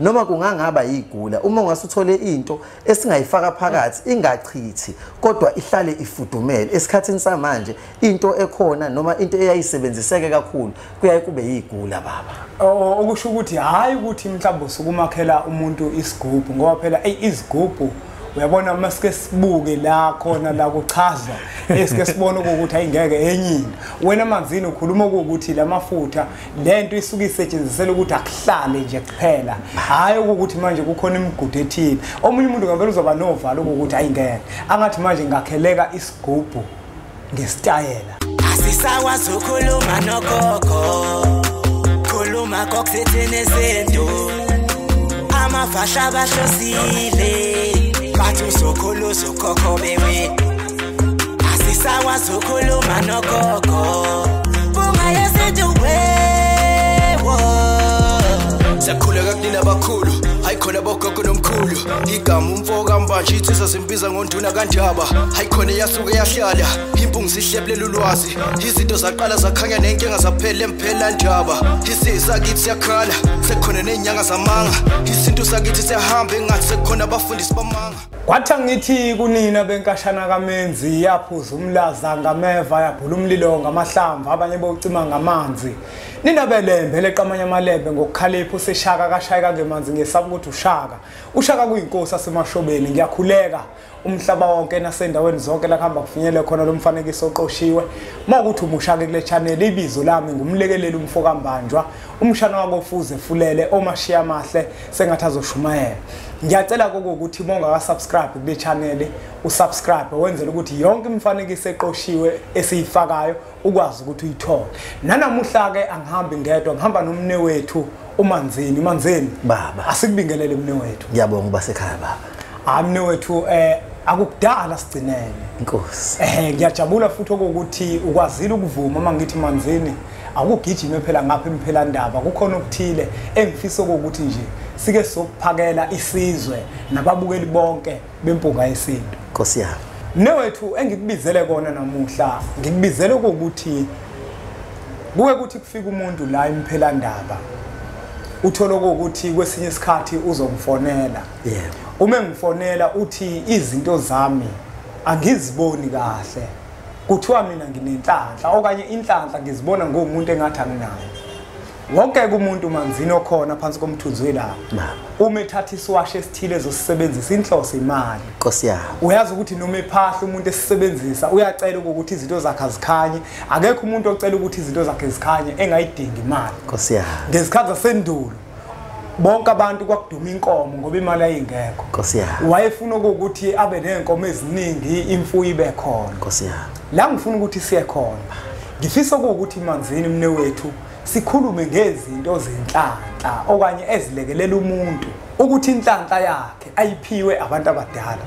noma kungangaba yigula uma ungasithole into esingayifaka phakathi ingachithi kodwa ihlale ifudumele esikhathini samanje into ekhona noma into eyayisebenziseke kakhulu kuyaye kube yigula baba okusho ukuthi hayi ukuthi mhlawumbe usukumakhela umuntu isigubhu ngoba phela izigubhu uyabona masike sibuke la khona la kuchaza esike sibona ukuthi ayingeke enyini wena manzini ukhuluma ukuthi lamafutha lento isuke isetshenziselwe ukuthi akuhlale nje kuphela hayi ukuthi manje kukhona imigudu ethile omunye umuntu ngempela uzoba novalo ukuthi ayingeke angathi manje ngakheleka isigubhu ngesitayela asisakwazi ukukhuluma nogogo khuluma kokuthethene izinto amafasha abahlosile bathi usokhuluza ukhokhobewe asisakwazi ukukhuluma nogogo bungayeseduwewo siyakhuleka kunina abakhulu hayikhona bogogo nomkhulu igama umfoka mbanje ithi sasimbiza ngonduna kanjaba hayikhona yasuke yahlala impungu sihlephlela ulwazi izinto zaqala zakhanya nenkinga zaphela emphela njaba isisa kithi siyakhala sekhona nenyanga zamanga izinto sakithi siyahamba engathi sekhona abafundisi bamanga kwathi ngithi kunina benkashana kaMenzi yaphuza umlaza ngameva yabhula umlilo ngamahlamvu abanye bocima ngamanzi nina belembe leqamanya amalembe ngokukhalipha useshaka kashayeka ngemanzi ngesaba ukuthi ushaka kuyinkosi asemashobeni ngiyakhuleka umhlaba wonke nasendaweni zonke la kuhamba kufinyele khona lo mfanekiso oqoshiwe mawukuthi umushaka kule channel ibizo lami ngumlekeleli umfoka mbanjwa umshana wakofuze fulele omashiya amahle sengathi azoshumayela ngiyacela ukuthi monga ka subscribe kule channel usubscribe wenzele ukuthi yonke imfanekiso eqoshiwe esiyifakayo ukwazi ukuthi uyithole nanamuhla ke angihambi ngedwa ngihamba nomne wethu umanzini baba asikubingelele mne wethu ngiyabonga ubasekhaya baba amne wethu akukudala sigcinene inkosi ngiyajabula futhi ukuthi ukwazile ukuvuma mangithi manzini akugijime phela ngapha imphela ndaba kukhona okuthile engifisa ukuthi nje sike sokuphakela isizwe nababukeli bonke bempunga yesinto inkosi yami newethu engikubizele kona namuhla ngikubizele ukuthi kuke kufika umuntu la imphela ndaba uthole ukuthi kwesinye isikhathi uzomfonela yebo uma ngifonela uthi izinto zami angiziboni kahle kuthiwa mina nginenhlanhla okanye inhlanhla ngizibona ngomuntu engathi anginayo wonke umuntu manzini okhona phansi komthunzi welanga uma ethatha isiwashe esithile ezosebenzisa inhloso imali inkosi yami uyazi ukuthi noma ephahla umuntu esisebenzisa uyacela ukuthi izinto zakhe azikhanye akekho umuntu ocela ukuthi izinto zakhe zikhanye engayidingi imali inkosi yami ngesikhathi zasendulo bonke abantu kwakuduma inkomo ngoba imali ayingekho inkosi yami wayefuna ukuthi abe nenkomo eziningi imfuyo ibe khona inkosi yami la ngifuna ukuthi siye khona ngifisa ukuthi manzini mne wethu sikhulume ngezinto zenhlanhla okanye ezilekelela umuntu ukuthi inhlanhla yakhe ayiphiwe abantu abadala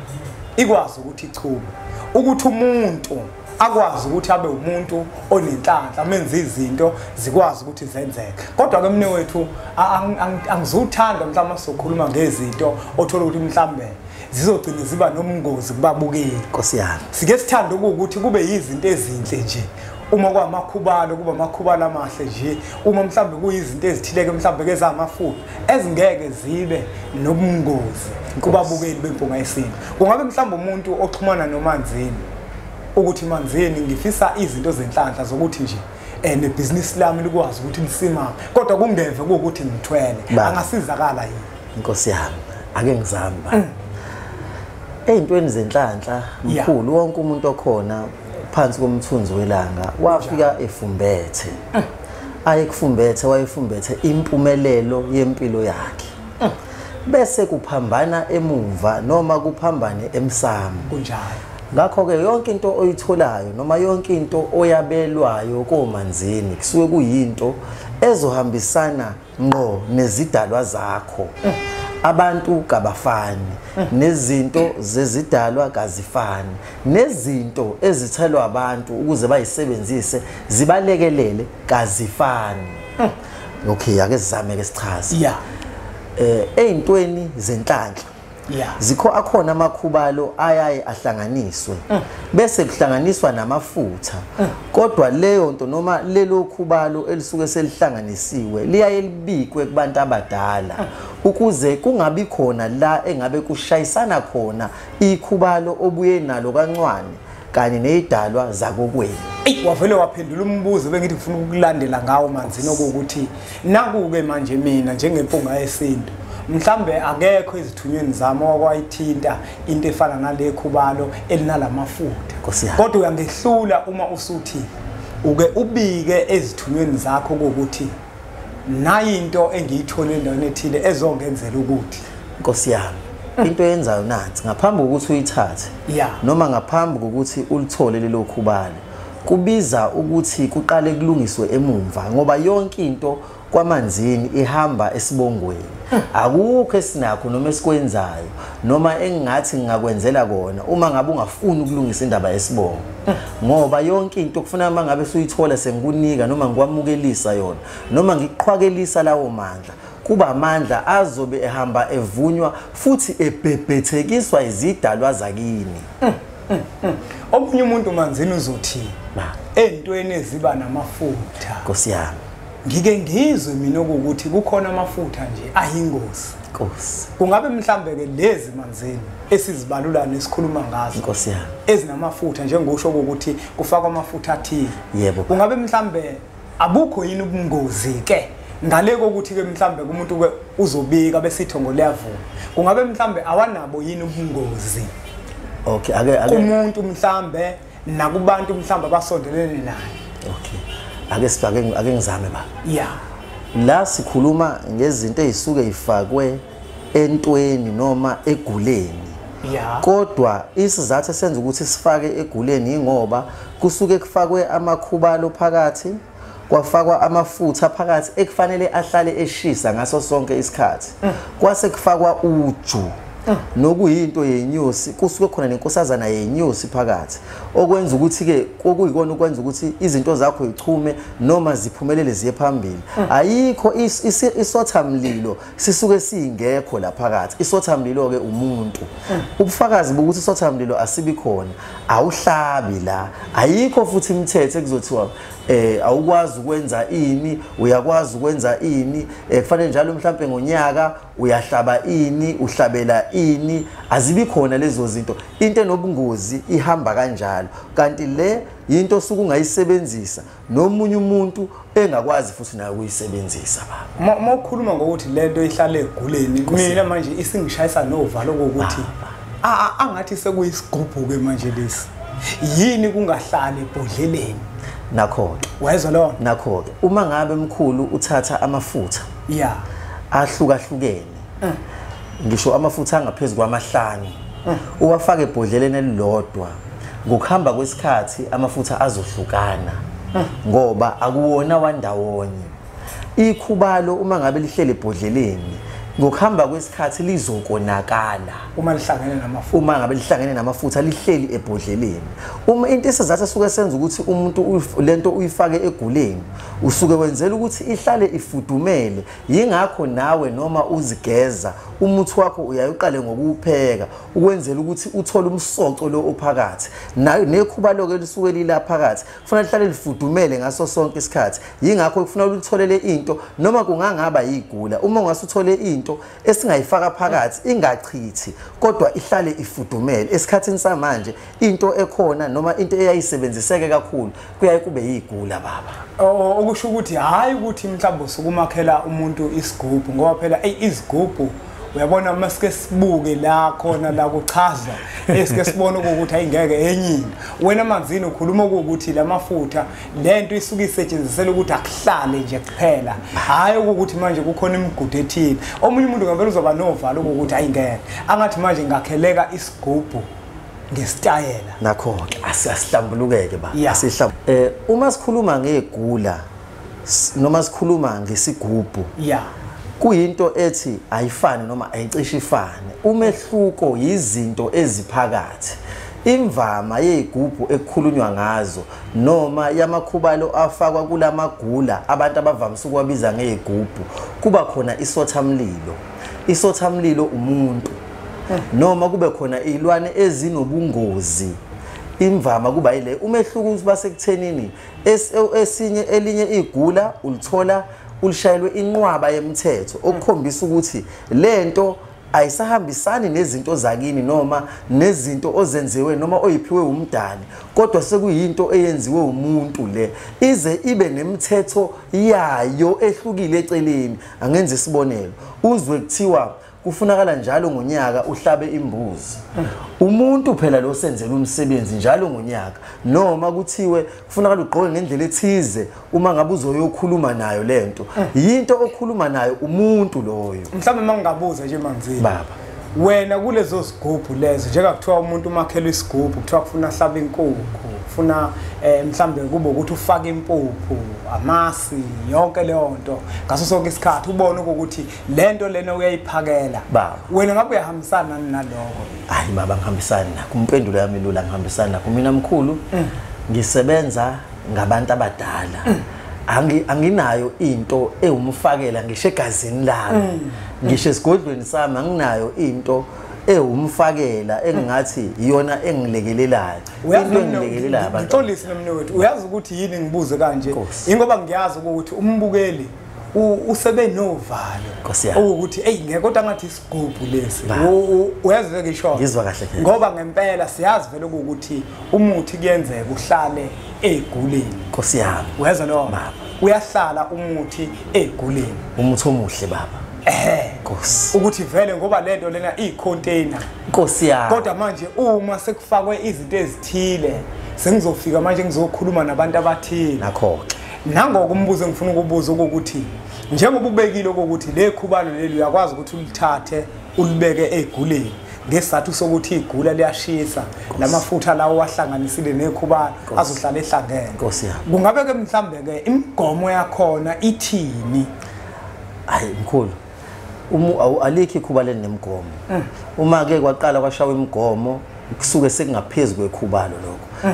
ikwazi ukuthi ichume ukuthi umuntu akwazi ukuthi abe umuntu onenhlanhla menze izinto zikwazi ukuthi zenzeke kodwa ke mne wethu angizuthanda mhlawumbe sokhuluma ngezinto othola ukuthi mhlawumbe zizogcina ziba nobungozi kubabukeli inkosi yami sike sithanda ukuthi kube yizinto ezinhle nje uma kwamakhubalo kuba amakhubalo amahle nje uma mhlawumbe kuyizinto ezithileke mhlawumbe kezamafutha ezingeke zibe nobungozi kubabukeli bempunga yesinto kungabe mhlawumbe umuntu oxhumana nomanzini ukuthi manzini ngifisa izinto zenhlanhla zokuthi nje nebusiness lami likwazi ukuthi lisimame kodwa kungeve ukuthi ngithwele angasizakala yini inkosi yami ake ngizame eyintweni zenhlanhla mkhulu wonke umuntu okhona phansi komthunzi welanga wafika efumbethe ayekufumbethe wayefumbethe impumelelo yempilo yakhe bese kuphambana emuva noma kuphambane emsamo kunjalo ngakho ke yonke into oyitholayo noma yonke into oyabelwayo komanzini kusuke kuyinto ezohambisana ngqo nezidalwa zakho abantu kabafani nezinto zezidalwa kazifani nezinto ezithelwa abantu ukuze bayisebenzise zibalekelele kazifani okay ake sizame ke sichaze yeah eyintweni zenhlanhla akhona amakhubalo ayaye ahlanganiswe bese kuhlanganiswa namafutha kodwa leyo nto noma lelo khubalo elisuke selihlanganisiwe liyaye libikwe kubantu abadala ukuze kungabi khona la engabe kushayisana khona ikhubalo obuye nalo kancane kanye nezidalwa zakokwenu. Wavele waphendula umbuzo bengithi ngifuna ukulandela ngawo manzini ukuthi nakuke manje mina njengempunga yesintu mhlambe akekho izithunyweni zami okwayithinta into efana nale khubalo elinalamafuta kodwa uyangehlula uma usuthi uke ubike ezithunyweni zakho ukuthi nayi into engiyithole endaweni ethile ezongenzela ukuthi Nkosi yami into yenzayo nansi ngaphambi kokuthi uyithathe noma ngaphambi kokuthi ulithole lelo khubalo kubiza ukuthi kuqale kulungiswe emumva ngoba yonke into kwamanzini ihamba esibongweni akukho esinakho noma esikwenzayo noma engathi ngingakwenzela kona uma ngabe ungafuni ukulungisa indaba yesibongo ngoba yonke into kufuna mangabe suyithola sengikunika noma ngikwamukelisa yona noma ngiqhwakelisa lawo mandla kuba amandla azobe ehamba evunywa futhi ebhebhethekiswa izidalwa zakini. Omunye umuntu manzini uzothi entweni eziba namafutha Nkosi yami ngike ngizwe mina ukuthi kukhona amafutha nje ayingozi. Nkosi Kungabe mhlambe ke lezi manzini esizibalula nesikhuluma ngazo Nkosi yami ezinamafutha njengosho ukuthi kufakwa amafutha athile. Yebo. Kungabe mhlambe abukho yini ubungozi ke ngale kokuthi ke mhlambe kumuntu ke uzobika bese ithongo liyavuma. Kungabe mhlambe awanabo yini ubungozi? Okay ake umuntu mhlambe nakubantu mhlambe abasondelene naye. Okay ake ngizame ba. La sikhuluma ngezinto ezisuke ifakwe entweni noma eguleni. Kodwa isizathu esenza ukuthi sifake eguleni ingoba kusuke kufakwe amakhubalo phakathi kwafakwa amafutha phakathi ekufanele ahlale eshisa ngaso sonke isikhathi kwase kufakwa uju nokuyinto yenyosi kusuke khona nenkosazana yenyosi phakathi okwenza ukuthi ke okuyikona ukwenza ukuthi izinto zakho ichume noma ziphumelele ziye phambili ayikho isothamlilo sisuke singekho la phakathi isothamlilo ke umuntu ubufakazi bokuthi isothamlilo asibi khona awuhlabi la ayikho futhi imithetho ekuzothiwa awukwazi ukwenza ini uyakwazi ukwenza ini kufanele njalo mhlambe ngonyaka uyahlaba ini uhlabela ini azibi khona lezo zinto into enobungozi ihamba kanjalo kanti le into sokungayisebenzisa nomunye umuntu engakwazi futhi nayo ukuyisebenzisa baba mawukhuluma ngokuthi lento ihlale eguleni mina manje isingishayisa novalo ukuthi angathi sekuyisigubhu ke manje lesi yini kungahlali ebhodleleni nakho wezwa lo nakho uma ngabe mkhulu uthatha amafutha ahlukahlukene ngisho amafutha angaphezulu kwamahlanu uwafaka ebhodleleni elilodwa ngokuhamba kwesikhathi amafutha azohlukana ngoba akuwona wandawonye ikhubalo uma ngabe lihlele ebhodleleni ngokuhamba kwesikhathi lizokonakala uma ngabe lihlangene namafutha lihleli ebhodleleni uma into esizathu suke senza ukuthi umuntu lento uyifake eguleni usuke wenzela ukuthi ihlale ifudumele yingakho nawe noma uzigeza umuthi wakho uyayiqale ngokupheka ukwenzela ukuthi uthole umsoco lo ophakathi nekhubalo ke lisuke lila phakathi kufanele lihlale lifudumele ngaso sonke isikhathi yingakho kufanele ulitholele into noma kungangaba yigula uma ungasuthole into esingayifaka phakathi ingachithi kodwa ihlale ifudumele esikhathini samanje into ekhona noma into eyayisebenziseke kakhulu kuyaye kube yigula baba okusho ukuthi hayi ukuthi mhlawumbe sukumakhela umuntu isigubhu ngoba phela izigubhu uyabona masike sibuke la khona la kuchaza esike sibone ukuthi ayingeke enyingi wena manzini ukhuluma ukuthi lamafutha lento isuke isetshenzisela ukuthi akuhlale nje kuphela hayi ukuthi manje kukhona imigudu ethile omunye umuntu ngavela uzoba novalo ukuthi ayingeke angathi manje ngakheleka isigubhu ngesitayela nakho asihlambulukeke ba uma sikhuluma ngegula noma sikhuluma ngesigubhu kuyinto ethi ayifani noma ayicishe ifane umehluko yizinto eziphakathi imvama yezigubhu ekukhulunywa ngazo noma yamakhubalo afakwa kulamagula abantu abavamisa ukwabiza ngezigubhu kuba khona isothamlilo umuntu noma kube khona izilwane ezinobungozi imvama kuba ile umehluko basekuthenini elinye igula ulithola ulishayelwe inqwaba yemithetho okukhombisa ukuthi lento ayisahambisani nezinto zakini noma nezinto ozenziwe noma oyiphiwe umdali kodwa sekuyinto eyenziwe umuntu le ize ibe nemithetho yayo ehlukile eceleni. Angenza isibonelo uzwe kuthiwa kufunakala njalo ngonyaka uhlabe imbuzi umuntu phela lo senzela umsebenzi njalo ngonyaka noma kuthiwe kufunakala ugqoke ngendlela ethize uma ngabe uzoyokhuluma nayo lento yinto okhuluma nayo umuntu loyo. Mhlawumbe mangingabuza nje manzini baba wena kulezo zigubhu lezo njengakuthiwa umuntu umakhela isigubhu kuthiwa kufuna hlaba inkukhu ufuna mhlambe kube ukuthi ufake impuphu amasi yonke leyo nto ngaso sonke isikhathi ubone ukuthi lento lena uyayiphakela wena ngabe uyahambisana naloko? Hayi baba ngihambisana nakho impendulo yami lula ngihambisana nakho mina mkhulu ngisebenza ngabantu abadala anginayo into ewumfakela ngisho egazini lami ngisho esigodlweni sami anginayo into umfakela engathi iyona engilekelelayo into engilekelelayo abantu. Ngixolisi nomnewethu uyazi ukuthi yini ngibuze kanje ingoba ngiyazi ukuthi umbukeli usebe novalo ukuthi ngeke kodwa ngathi isigubhu lesi uyazi ngisho ngizwa kahle ngoba ngempela siyazi vele ukuthi umuthi kuyenzeka uhlale eguleni. Nkosi yami uyazi lo uyahlala umuthi eguleni umuthi omuhle baba Nkosi ukuthi vele ngoba lento lena icontainer Nkosi yami kodwa manje uma sekufakwe izinto ezithile sengizofika manje ngizokhuluma nabantu abathile nakho nangoko umbuzo engifuna ukubuza ukuthi njengoba ubekile ukuthi le khubalo leli uyakwazi ukuthi ulithathe ulibeke eguleni ngesizathu sokuthi igula liyashisa lamafutha lawo wahlanganisile nekhubalo azohlala ehlangene. Nkosi yami kungabe ke mhlambe ke imigomo yakhona ithini? Hayi mkhulu alikho ikhuba lenemigomo uma ke kwaqala kwashawa imigomo kusuke sekungaphezulu kwekhubalo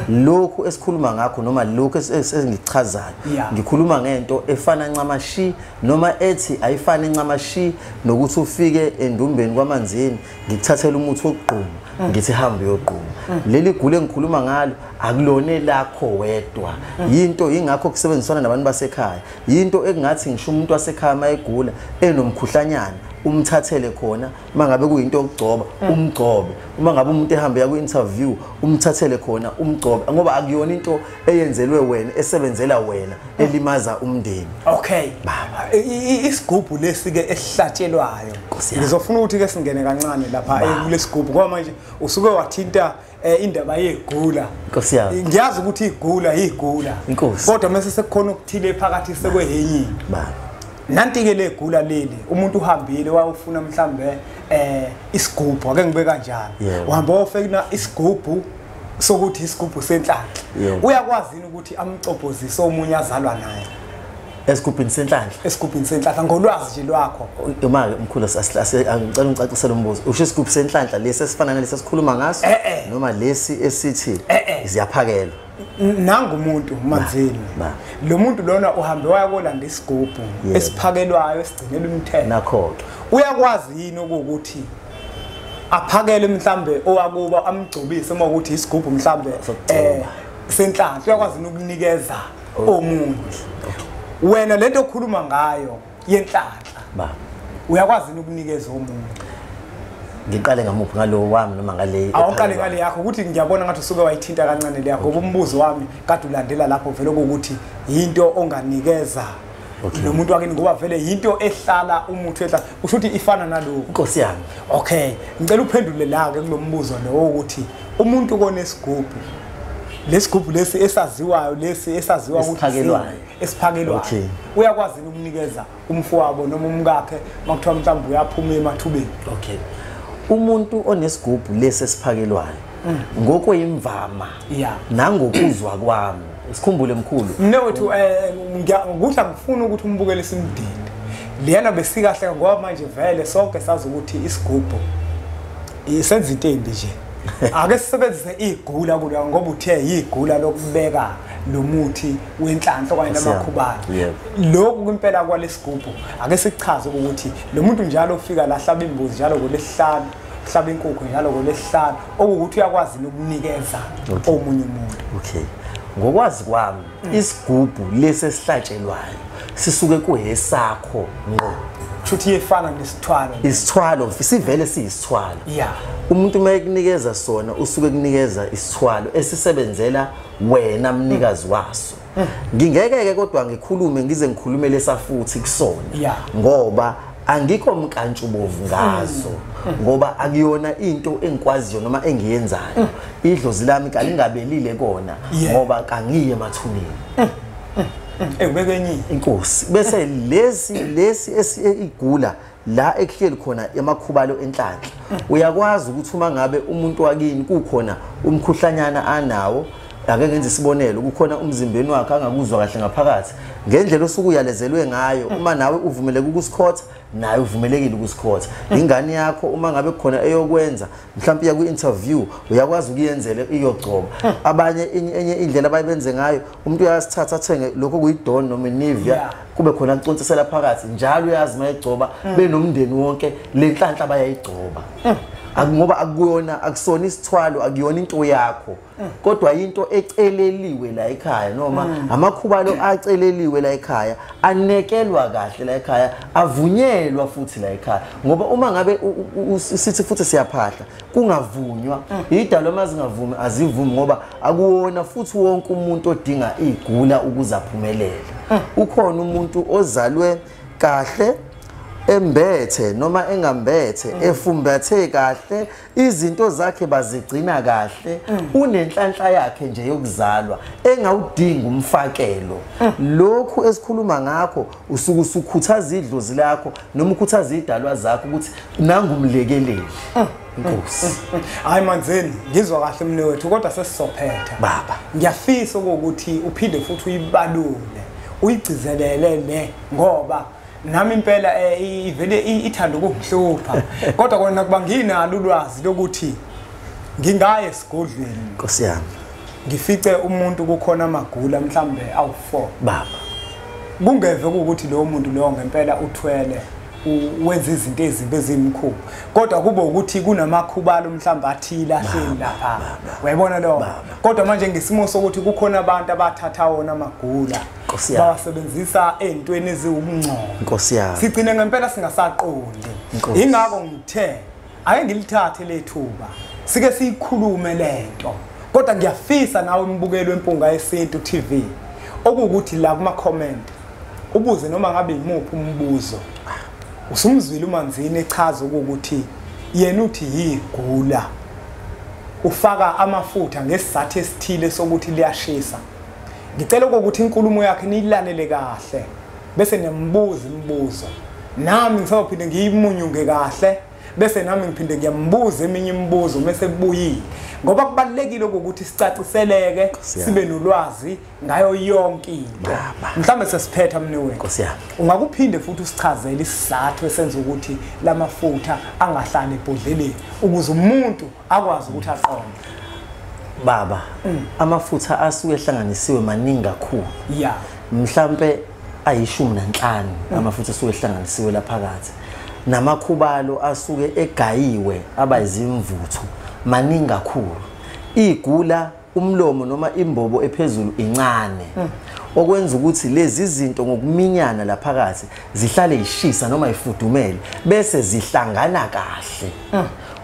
lokho esikhuluma ngakho noma lokho esengichazayo ngikhuluma ngento efana ncamashi noma ethi ayifani ncamashi nokuthi ufike endumbeni kwamanzini ngikuthathela umuthi wokugquma ngithi hambe uyogquma leli gule engikhuluma ngalo akulone lakho wedwa yinto ingakho kusebenzisana nabantu basekhaya yinto engathi ngisho umuntu wasekhaya mayegula enomkhuhlanyana umthathele khona mangabe kuyinto yokugcoba umgcobe uma ngabe umuntu ehamba ya ku interview umthathele khona umgcobe ngoba akuyona into eyenzelwe wena esebenzela wena elimaza umndeni. Okay baba isigubhu lesi ke esihlatshelwayo ngizofuna ukuthi ke singene kancane lapha kulesigubhu ngoba manje usuke wathinta indaba yegula. Nkosi yami ngiyazi ukuthi igula Inkosi kodwa mase sekukhona ukuthile phakathi sekwehenyi baba nanti ke legula leli umuntu uhambile wayofuna mhlambe isigubhu ake ngibe kanjalo uhamba ofekina isigubhu sokuthi isigubhu senhlanhla uyakwazi ukuthi amcobhozise omunye azalwa naye esigubhini senhlanhla ngolwazi nje lwakho uma mkhulu angicela ungicacisele umbuzo usho isigubhu senhlanhla lesi esifana nalesi esikhuluma ngaso noma lesi esithi ziyaphakelwa nangu umuntu manzini lo muntu lona uhambe wayakolanda isigubhu esiphakelwayo esigcinela umthetho nakho uyakwazi yini ukuthi aphakele mhlambe owakuba amgcobise uma ukuthi isigubhu mhlambe senhlanhla uyakwazi ukunikeza omunye wena lento okhuluma ngayo yenhlanhla uyakwazi ukunikeza omunye? Ngiqale ngamuphi ngalo wami noma ngale awuqale ngale yakho ukuthi ngiyabona ngathi usuke wayithinta kancane le yakho ngoba umbuzo wami kade ulandela lapho vele ukuthi into onganikeza nomuntu wakini ngoba vele into ehlala umuthi ehlala usho ukuthi ifana nalokho. Nkosi yami okay ngicela uphendule la ke kulombuzo lo ukuthi umuntu konesigubhu lesigubhu lesi esaziwayo ukuthi esiphakelwayo uyakwazi ukunikeza umfowabo noma umkakhe makuthiwa mhlawumbe uyaphuma emathubeni? Okay umuntu onesigubhu lesi esiphakelwayo ngokwemvama nangokuzwa kwami sikhumbule mkhulu mnewethu ngikudla ngifuna ukuthi umbukele simdini liyana besikahle ngoba manje vele sonke sazi ukuthi isigubhu isenza into embi nje ake sisebenzise igula kulo ngoba uthe igula lokubeka lo muthi wenhlanhla kanye namakhubalo lokhu kumpela kwalesigubhu ake sichaze ukuthi lo muntu njalo ufika la hlaba imbuzi njalo ngolesihlanu hlaba inkukhu njalo ngolesihlanu okuwukuthi uyakwazi ukunikeza omunye umuntu. Okay. Ngokwazi kwami isigubhu lesi esihlatshelwayo sisuke kuhesakho ngo. Futhi yefana nesithwalo. Isithwalo sivele siyisithwalo. Yeah. Umuntu mayekunikeza sona usuke kunikeza isithwalo esisebenzela wena mnikazi waso. Ngingeke kodwa ngikhulume ngize ngikhulume lesafuthi kusona ngoba angikho mkantshubovu ngazo ngoba akuyona into engikwaziyo noma engiyenzayo. Idlozi lami kalingabelile kona ngoba kangiye emathuneni. Ubeke inkosi bese lesi igula la ekuhleli khona emakhubalo enhlanhla uyakwazi ukuthi uma ngabe umuntu wakini kukhona umkhuhlanyana anawo ake ngenze isibonelo kukhona umzimbeni wakhe angakuzwa kahle ngaphakathi ngendlela osuku uyalezelwe ngayo uma nawe uvumeleke ukusikhotha naye uvumelekile ukusikhotha ingane yakho uma ngabe kukhona eyokwenza mhlawumbe ya ku-interview uyakwazi ukuyenzela iyogcoba abanye enye indlela abayibenze ngayo umuntu uyasithatha athenge lokho kuyidon noma Nivea kube khona acontsisela phakathi njalo uyazi mayegcoba benomndeni wonke lenhlanhla bayayigcoba ngoba akuyona akusona isithwalo akuyona into yakho kodwa into eceleliwe la ekhaya noma amakhubalo aceleliwe la ekhaya anekelwa kahle la ekhaya avunyelwa futhi la ekhaya ngoba uma ngabe sithi futhi siyaphahla kungavunywa idalo mazingavumi azivumi ngoba akuwona futhi wonke umuntu odinga igula ukuze aphumelele ukhona umuntu ozalwe kahle embethe noma engambethe efumbathe kahle izinto zakhe bazigcina kahle unenhlanhla yakhe nje yokuzalwa engawudinga umfakelo lokhu esikhuluma ngakho usuku usukhuthaza idlozi lakho noma ukhuthaza idalwa zakho ukuthi nangumlekeleli inkosi hayi manzeni ngizwa kahle mnewethu kodwa sesizophetha baba ngiyafisa ukuthi uphinde futhi uyibalule uyigcizelele ngoba nami impela ivele ithanda ukungihlupha kodwa kona kuba nginalo ulwazi lokuthi ngingaye esigodlweni Nkosi yami ngifice umuntu kukhona amagula mhlambe awu4 baba kungeve ukuthi lo muntu lo ngempela uthwele wenza izinto ezimbi ezimkhulu kodwa kube ukuthi kunamakhubalo mhlambe athila ahleli lapha uyabona lo kodwa manje ngisimo sokuthi kukhona abantu abathatha wona amagula bawasebenzisa ezintweni eziwumngcono Nkosi yami sigcine ngempela singasaqondi ingakho ngithe ake ngilithathe lethuba sike siyikhulume lento kodwa ngiyafisa nawe imbukelo empunga yesintu TV okuwukuthi la kuma comment ubuze noma ngabe imuphi umbuzo usumzwile umanzini echaza ukuthi yena uthi yigula ufaka amafutha ngesizathu esithile sokuthi liyashisa ngicela ukuthi inkulumo yakhe niyilalele kahle bese niyambuza imibuzo nami ngizophinde ngiyimunyunge kahle bese nami ngiphinde ngiyambuza eminye imibuzo bese kubuyile ngoba kubalekile ukuthi sicaciseleke sibe nolwazi ngayo yonke into mhlambe sesiphetha mnewethu Nkosi yami ungakuphinde futhi usichazele isizathu esenza ukuthi lamafutha angahlali ebhodleleni ukuze umuntu akwazi ukuthi aqonde baba amafutha asuke ehlanganisiwe maningi kakhulu mhlambe ayi15 amafutha asuke ehlanganisiwe lapha phakathi namakhubalo asuke egayiwe abayizimvuthu maningi kakhulu igula umlomo noma imbobo ephezulu incane okwenza ukuthi lezi zinto ngokuminyana lapha phakathi zihlale ishisa noma ifudumele bese zihlangana kahle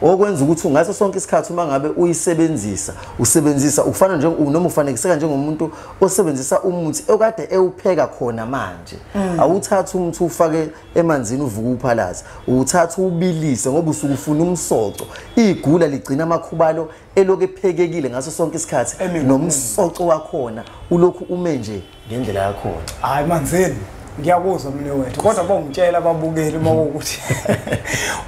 okwenza ukuthi ngaso sonke isikhathi uma ngabe usebenzisa ufana nje noma ufanekiseka njengomuntu osebenzisa umuthi okade ewupheka khona manje awuthatha umuthi ufake emanzini uvuka uphalaza uthatha ubilise ngoba usuku ufuna umsoco igula ligcina amakhubalo eloku ephekekile ngaso sonke isikhathi nomsoco wakhona ulokhu ume nje ngendlela yakho hayi manzeni ngiyakuzwa mnewethu kodwa bongitshela ababukeli ukuthi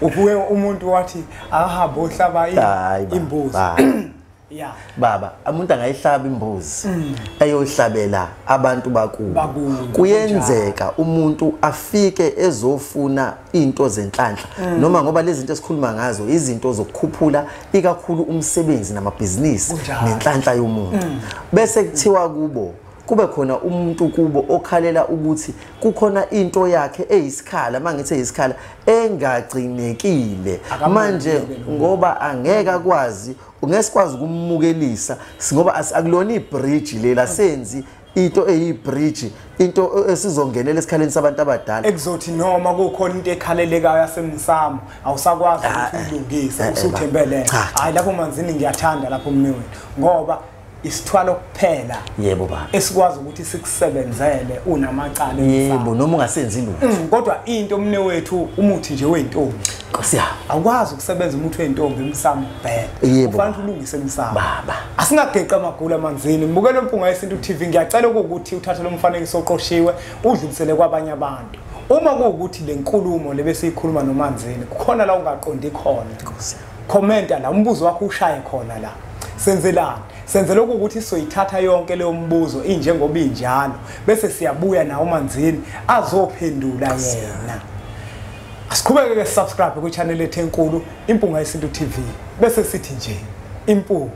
ubuye umuntu wathi ahamba ohlaba imbuzi baba umuntu angayihlaba imbuzi ayohlabela abantu bakubo kuyenzeka umuntu afike ezofuna into zenhlanhla noma ngoba lezi zinto esikhuluma ngazo izinto zokukhuphula ikakhulu umsebenzi namabhizinisi nenhlanhla yomuntu bese kuthiwa kubo kube khona umuntu kubo okhalela ukuthi kukhona into yakhe eyisikhala mangithi eyisikhala engagcinekile manje ngoba angeke akwazi ungesikwazi ukumukelisa ngoba akulona ibridge lela senzi into eyibridge into esizongenela esikhaleni sabantu abadala ekuzothi noma kukhona into ekhalelekayo yasemsamo awusakwazi ukuthi ulungise usuthembele hayi lapho manzini ngiyathanda lapho mniwe ngoba isithwalo kuphela yebo baba esikwazi ukuthi sikusebenzele unamacala yebo noma ungasenzi lutho kodwa into mne wethu umuthi nje wentombi Nkosi yami awukwazi ukusebenza umuthi wentombi emsamo kuphela kufanele ulungise emsamo baba asingageqa amagula amanzini mbukela impunga yesintu TV ngiyacela ukuthi uthathe lo mfanekiso oqoshiwe udlulisele kwabanye abantu uma kuukuthi le nkulumo lebesiyikhuluma nomanzini kukhona la ungaqondi khona commenta la umbuzo wakho ushaye khona la senzelani senzela ukuthi soyithatha yonke leyo mbuzo injengoba injalo bese siyabuya nawo manzini azophendula yena asiqhubeke ke subscribe ku channel ethu enkulu impunga yesintu TV bese sithi nje impunga